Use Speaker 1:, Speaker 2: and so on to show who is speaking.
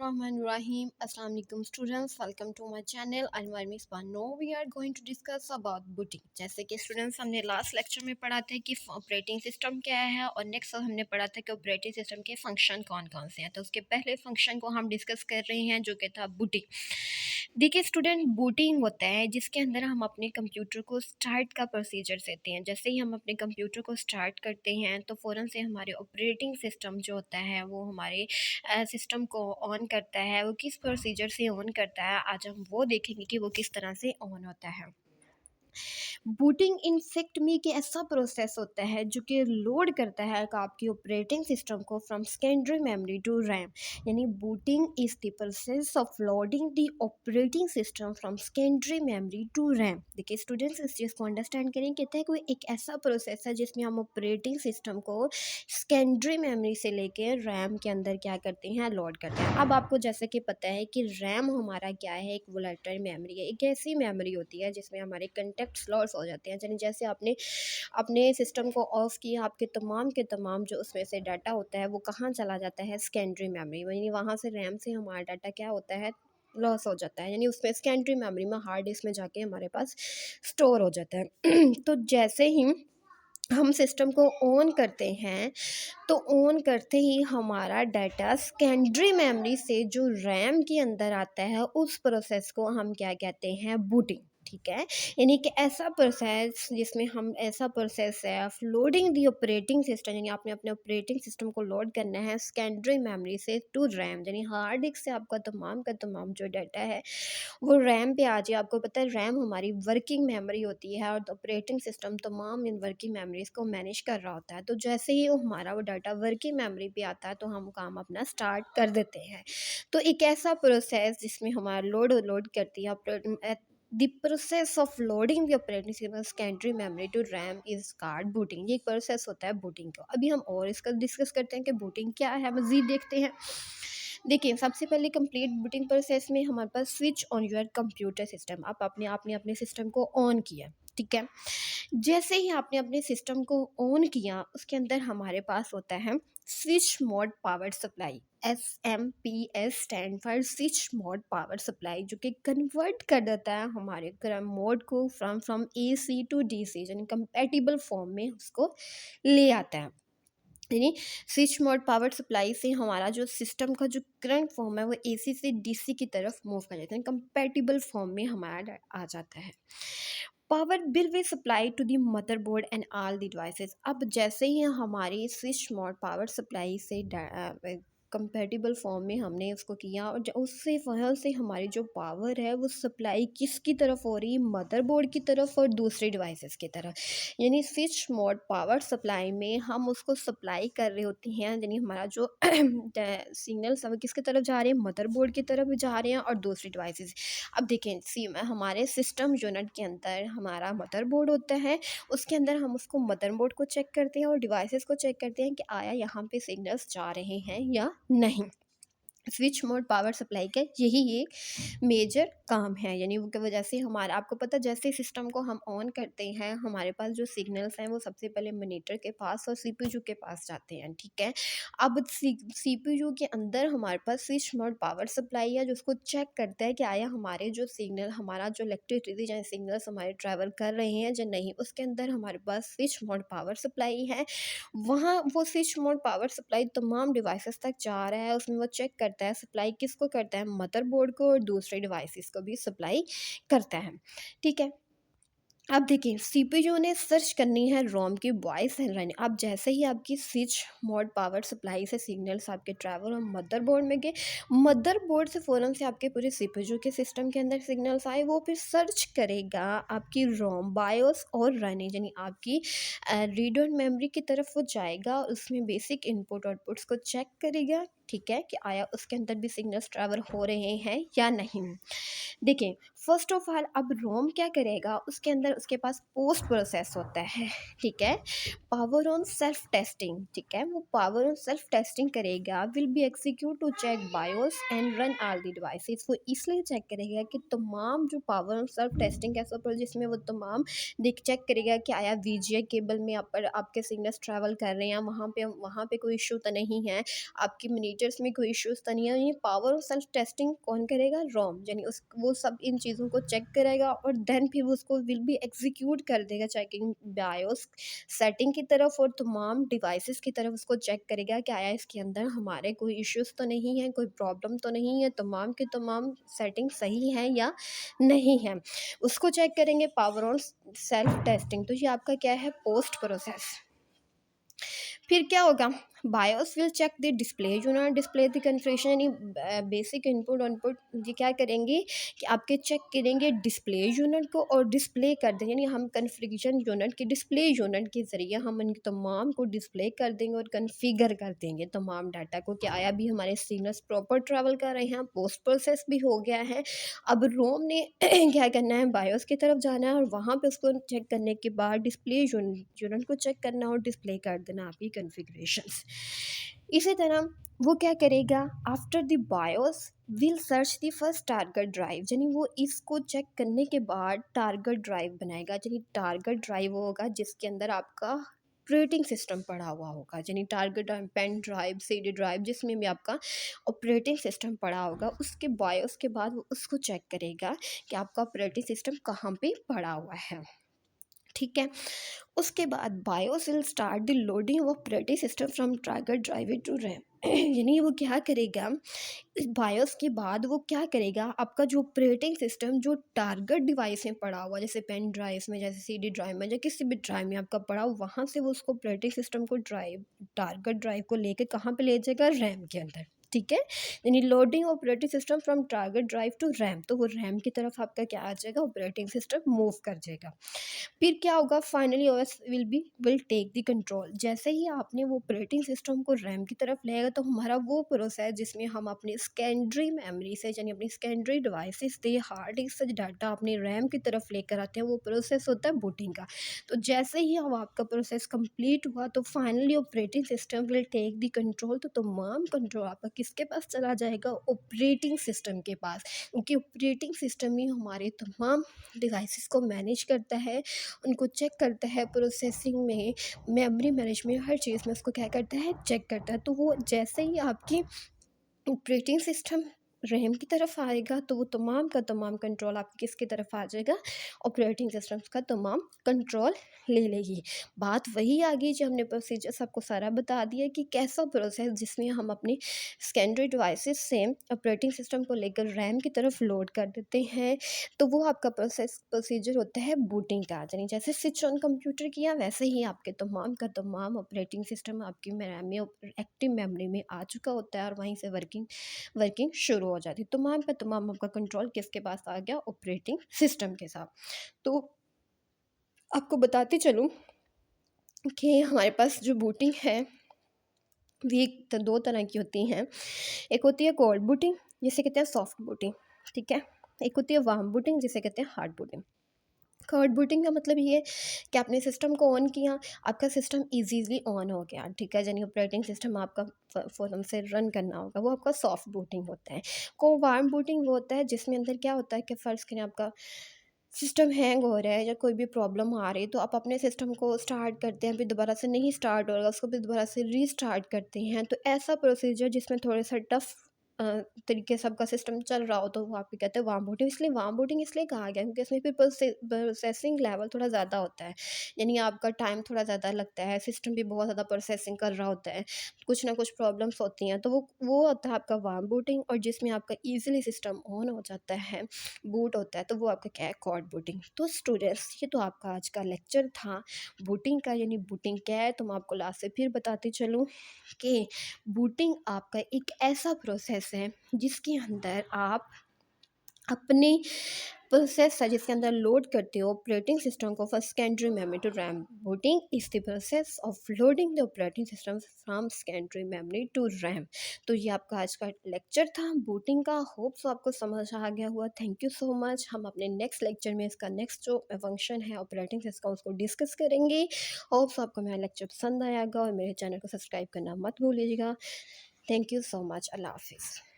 Speaker 1: Bismillahirrahmanirrahim. Assalamu alaikum students. Welcome to my channel. I'm Miss Bano. We are going to discuss about booting. जैसे कि students हमने last lecture में पढ़ा था कि ऑपरेटिंग सिस्टम क्या है और नेक्स्ट हमने पढ़ा था कि ऑपरेटिंग सिस्टम के फंक्शन कौन कौन से हैं। तो उसके पहले फंक्शन को हम डिस्कस कर रहे हैं जो कि था बूटिंग। देखिए स्टूडेंट, बूटिंग होता है जिसके अंदर हम अपने कंप्यूटर को स्टार्ट का प्रोसीजर देते हैं। जैसे ही हम अपने कंप्यूटर को स्टार्ट करते हैं तो फ़ौरन से हमारे ऑपरेटिंग सिस्टम जो होता है वो हमारे सिस्टम को ऑन करता है। वो किस प्रोसीजर से ऑन करता है, आज हम वो देखेंगे कि वो किस तरह से ऑन होता है। बूटिंग इन फैक्ट में एक ऐसा प्रोसेस होता है जो कि लोड करता है कि आपकी ऑपरेटिंग सिस्टम को from secondary memory to RAM. यानी booting is the process of loading the operating system from secondary memory to RAM. देखिए स्टूडेंट्स, इस चीज़ को अंडरस्टैंड करें। कहते हैं कोई एक ऐसा प्रोसेस है जिसमें हम ऑपरेटिंग सिस्टम को सेकेंडरी मेमोरी से लेके रैम के अंदर क्या करते हैं, लोड करते हैं। अब आपको जैसे कि पता है कि रैम हमारा क्या है, एक वोलेटाइल मेमोरी है। एक ऐसी मेमोरी होती है जिसमें हमारे कंटेक्ट लॉस हो जाते हैं। यानी जैसे आपने अपने सिस्टम को ऑफ किया, आपके तमाम के तमाम जो उसमें से डाटा होता है वो कहाँ चला जाता है, सेकेंडरी मेमोरी। यानी वहाँ से रैम से हमारा डाटा क्या होता है, लॉस हो जाता है। यानी उसमें सेकेंडरी मेमोरी में हार्ड डिस्क में जाके हमारे पास स्टोर हो जाता है। तो जैसे ही हम सिस्टम को ऑन करते हैं तो ऑन करते ही हमारा डाटा सेकेंडरी मेमोरी से जो रैम के अंदर आता है उस प्रोसेस को हम क्या कहते हैं, बूटिंग। ठीक है, यानी कि ऐसा प्रोसेस जिसमें हम ऐसा प्रोसेस है of loading the operating system. यानी आपने अपने ऑपरेटिंग सिस्टम को लोड करना है सेकेंडरी मेमोरी से टू रैम। यानी हार्ड डिस्क से आपका तमाम का तमाम जो डाटा है वो रैम पे आ जाए। आपको पता है रैम हमारी वर्किंग मेमोरी होती है और ऑपरेटिंग सिस्टम तमाम इन वर्किंग मेमोरीज को मैनेज कर रहा होता है। तो जैसे ही वो हमारा वो डाटा वर्किंग मेमोरी पे आता है तो हम काम अपना स्टार्ट कर देते हैं। तो एक ऐसा प्रोसेस जिसमें हमारा लोड करती है the process of loading the operating system secondary memory to RAM is called booting. ये एक प्रोसेस होता है बूटिंग का। अभी हम और इसका डिस्कस करते हैं कि बूटिंग क्या है, मज़ीद देखते हैं। देखिए सबसे पहले कंप्लीट बूटिंग प्रोसेस में हमारे पास switch on your computer system. आप आपने अपने सिस्टम को ऑन किया, ठीक है। जैसे ही आपने अपने सिस्टम को ऑन किया उसके अंदर हमारे पास होता है switch mode power supply. SMS stand for switch mode power supply, जो कि कन्वर्ट कर देता है हमारे गर्म मोड को फ्रॉम AC टू DC, यानी कंपैटिबल फॉर्म में उसको ले आता है। यानी स्विच मोड पावर सप्लाई से हमारा जो सिस्टम का जो करंट फॉर्म है वो AC से DC की तरफ मूव कर जाता है, कंपैटिबल फॉर्म में हमारा आ जाता है। Power will be supply to the motherboard and all the devices. अब जैसे ही हमारी स्विच मोड पावर सप्लाई से कंपैटिबल फॉर्म में हमने उसको किया और उससे वहाँ से हमारी जो पावर है वो सप्लाई किसकी तरफ हो रही है, मदरबोर्ड की तरफ और दूसरी डिवाइसेस की तरफ। यानी स्विच मोड पावर सप्लाई में हम उसको सप्लाई कर रहे होते हैं। यानी हमारा जो सिग्नल्स है किसकी तरफ जा रहे हैं, मदरबोर्ड की तरफ जा रहे हैं और दूसरी डिवाइसेस। अब देखें हमारे सिस्टम यूनिट के अंदर हमारा मदरबोर्ड होता है, उसके अंदर हम उसको मदरबोर्ड को चेक करते हैं और डिवाइसेस को चेक करते हैं कि आया यहाँ पे सिग्नल्स जा रहे हैं या नहीं। स्विच मोड पावर सप्लाई का यही एक मेजर काम है। यानी वो की वजह से हमारा, आपको पता जैसे सिस्टम को हम ऑन करते हैं हमारे पास जो सिग्नल्स हैं वो सबसे पहले मॉनिटर के पास और CPU के पास जाते हैं, ठीक है। अब CPU के अंदर हमारे पास स्विच मोड पावर सप्लाई है जो उसको चेक करता है कि आया हमारे जो सिग्नल, हमारा जो इलेक्ट्रिसिटी या सिग्नल्स हमारे ट्रैवल कर रहे हैं या नहीं। उसके अंदर हमारे पास स्विच मोड पावर सप्लाई है, वहाँ वो स्विच मोड पावर सप्लाई तमाम डिवाइसेस तक जा रहा है। उसमें वो चेक करता है सप्लाई किसको करता है, मदरबोर्ड को और दूसरे डिवाइसेस को भी सप्लाई करता है, ठीक है। अब देखिए CPU ने सर्च करनी है रोम की वॉइस एंड रन। अब जैसे ही आपकी स्विच मोड पावर सप्लाई से सिग्नल्स आपके ट्रैवल और मदरबोर्ड में गए, मदरबोर्ड से फ़ौरन से आपके पूरे CPU के सिस्टम के अंदर सिग्नल्स आए, वो फिर सर्च करेगा आपकी रोम बायोस और रनिंग, यानी आपकी रीड और मेमोरी की तरफ वो जाएगा। उसमें बेसिक इनपुट आउटपुट्स को चेक करेगा, ठीक है, कि आया उसके अंदर भी सिग्नल्स ट्रैवल हो रहे हैं या नहीं। देखिए फर्स्ट ऑफ ऑल अब रोम क्या करेगा, उसके अंदर उसके पास पोस्ट प्रोसेस होता है, ठीक है, पावर ऑन सेल्फ टेस्टिंग, ठीक है। वो पावर ऑन सेल्फ टेस्टिंग करेगा, will be execute to check BIOS and run all the devices. वो इसलिए चेक करेगा कि तमाम जो पावर ऑन सेल्फ टेस्टिंग ऐसा पर जिसमें वो तमाम चेक करेगा कि आया VGA केबल में आप पर आपके सिग्नल्स ट्रैवल कर रहे हैं, वहाँ पे कोई इशू तो नहीं है, आपकी फीचर्स में कोई इश्यूज़ तो नहीं है। ये पावर और सेल्फ टेस्टिंग कौन करेगा? रोम, यानी उस वो सब इन चीज़ों को चेक करेगा और देन फिर वो उसको विल बी एग्जीक्यूट कर देगा, चेकिंग बायोस सेटिंग की तरफ और तमाम डिवाइसेस की तरफ उसको चेक करेगा कि आया इसके अंदर हमारे कोई इश्यूज़ तो नहीं है, कोई प्रॉब्लम तो नहीं है, तमाम की तमाम सेटिंग सही है या नहीं है, उसको चेक करेंगे। पावर और सेल्फ टेस्टिंग, तो ये आपका क्या है? Post process. फिर क्या होगा? BIOS will check the display unit, display the configuration, यानी बेसिक इनपुट आउटपुट ये क्या करेंगे कि आपके चेक करेंगे डिस्प्ले यूनिट को और डिस्प्ले कर देंगे, यानी हम कन्फिग्रेशन यूनिट के डिस्प्ले यूनिट के ज़रिए हम इनके तमाम को डिस्प्ले कर देंगे और कन्फिगर कर देंगे तमाम डाटा को कि आया भी हमारे सिग्नल्स प्रॉपर ट्रैवल कर रहे हैं। पोस्ट प्रोसेस भी हो गया है। अब रोम ने क्या करना है? बायोस की तरफ जाना है और वहाँ पे उसको चेक करने के बाद डिस्प्ले यूनिट को चेक करना और डिस्प्ले कर देना आपकी कन्फिग्रेशंस। इसी तरह वो क्या करेगा? After the BIOS will search the first target drive, यानी वो इसको चेक करने के बाद टारगेट ड्राइव बनाएगा, यानी टारगेट ड्राइव होगा जिसके अंदर आपका ऑपरेटिंग सिस्टम पड़ा हुआ होगा, यानी target pen drive, CD drive, जिसमें भी आपका ऑपरेटिंग सिस्टम पड़ा होगा। उसके बायोस के बाद वो उसको चेक करेगा कि आपका ऑपरेटिंग सिस्टम कहाँ पे पड़ा हुआ है। ठीक है। उसके बाद BIOS will start the loading of operating system from target drive to RAM, यानी वो क्या करेगा? इस बायोस के बाद वो क्या करेगा? आपका जो ऑपरेटिंग सिस्टम जो टारगेट डिवाइस में पड़ा हुआ, जैसे पेन ड्राइव में, जैसे सीडी ड्राइव में, या किसी भी ड्राइव में आपका पड़ा हुआ, वहाँ से वो उसको ऑपरेटिंग सिस्टम को टारगेट ड्राइव को लेकर कहाँ पे ले जाएगा? रैम के अंदर। ठीक है। यानी loading operating system from target drive to RAM, तो वो रैम की तरफ आपका क्या आ जाएगा? ऑपरेटिंग सिस्टम मूव कर जाएगा। फिर क्या होगा? Finally OS will take the control, जैसे ही आपने वो ऑपरेटिंग सिस्टम को रैम की तरफ लेगा तो हमारा वो प्रोसेस जिसमें हम अपनी सेकेंडरी मेमोरी से, यानी अपनी सेकेंडरी डिवाइसेस से हार्ड डिस्क से डाटा अपनी रैम की तरफ लेकर आते हैं, वो प्रोसेस होता है बूटिंग का। तो जैसे ही अब आपका प्रोसेस कंप्लीट हुआ तो finally operating system will take the control, तो तमाम कंट्रोल आपका किसके पास चला जाएगा? ऑपरेटिंग सिस्टम के पास, क्योंकि ऑपरेटिंग सिस्टम ही हमारे तमाम डिवाइसेस को मैनेज करता है, उनको चेक करता है, प्रोसेसिंग में, मेमोरी मैनेजमेंट, हर चीज़ में उसको क्या करता है? चेक करता है। तो वो जैसे ही आपकी ऑपरेटिंग सिस्टम रैम की तरफ आएगा तो वो तमाम का तमाम कंट्रोल आपकी किसकी तरफ आ जाएगा? ऑपरेटिंग सिस्टम्स का तमाम कंट्रोल ले लेगी। बात वही आ गई जो हमने प्रोसीजर्स आपको सारा बता दिया कि कैसा प्रोसेस जिसमें हम अपनी सेकेंडरी डिवाइसेस से ऑपरेटिंग सिस्टम को लेकर रैम की तरफ लोड कर देते हैं, तो वो आपका प्रोसीजर होता है बूटिंग का। यानी जैसे स्विच ऑन कंप्यूटर किया वैसे ही आपके तमाम का तमाम ऑपरेटिंग सिस्टम आपकी रैम में एक्टिव मेमोरी में आ चुका होता है और वहीं से वर्किंग शुरू हो जाती है। तमाम का तमाम आपका कंट्रोल किसके पास आ गया? ऑपरेटिंग सिस्टम के साथ। तो आपको बताती चलूँ कि हमारे पास जो बूटिंग है वी दो तरह की होती हैं। एक होती है कोल्ड बूटिंग, जिसे कहते हैं सॉफ्ट बूटिंग। ठीक है। एक होती है वार्म बूटिंग, जिसे कहते हैं हार्ड बूटिंग। कोल्ड बूटिंग का मतलब ये है कि आपने सिस्टम को ऑन किया, आपका सिस्टम इजीली ऑन हो गया। ठीक है। यानी ऑपरेटिंग सिस्टम आपका फ़ोन से रन करना होगा, वो आपका सॉफ्ट बूटिंग होता है। को वार्म बूटिंग वो होता है जिसमें अंदर क्या होता है कि फ़र्ज़ करें आपका सिस्टम हैंग हो रहा है या कोई भी प्रॉब्लम आ रही है, तो आप अपने सिस्टम को स्टार्ट करते हैं, फिर दोबारा से नहीं स्टार्ट होगा, उसको फिर दोबारा से रीस्टार्ट करते हैं। तो ऐसा प्रोसीजर जिसमें थोड़ा सा टफ तरीके से आपका सिस्टम चल रहा हो, तो वो आपको कहते हैं वार्म बूटिंग। इसलिए वार्म बूटिंग इसलिए कहा गया क्योंकि इसमें फिर प्रोसेसिंग लेवल थोड़ा ज़्यादा होता है, यानी आपका टाइम थोड़ा ज़्यादा लगता है, सिस्टम भी बहुत ज़्यादा प्रोसेसिंग कर रहा होता है, कुछ ना कुछ प्रॉब्लम्स होती हैं, तो वो होता है आपका वार्म बूटिंग। और जिसमें आपका ईजिली सिस्टम ऑन हो जाता है, बूट होता है, तो वो आपका क्या है? Cord booting. तो स्टूडेंट्स ये तो आपका आज का लेक्चर था बूटिंग का, यानी बूटिंग क्या है तो मैं आपको लास्ट से फिर बताती चलूँ कि बूटिंग आपका एक ऐसा प्रोसेस है जिसके अंदर आप अपने प्रोसेस है जिसके अंदर लोड करते हो ऑपरेटिंग सिस्टम को for secondary memory to RAM. Booting is the process of loading the operating system from secondary memory to RAM. तो ये आपका आज का लेक्चर था बूटिंग का। होप सो आपको समझ आ गया हुआ। Thank you so much. हम अपने नेक्स्ट लेक्चर में इसका नेक्स्ट जो फंक्शन है ऑपरेटिंग सिस्टम उसको डिस्कस करेंगे। होप सो आपको मेरा लेक्चर पसंद आएगा और मेरे चैनल को सब्सक्राइब करना मत भूलिएगा। Thank you so much. अल्लाह हाफिज़।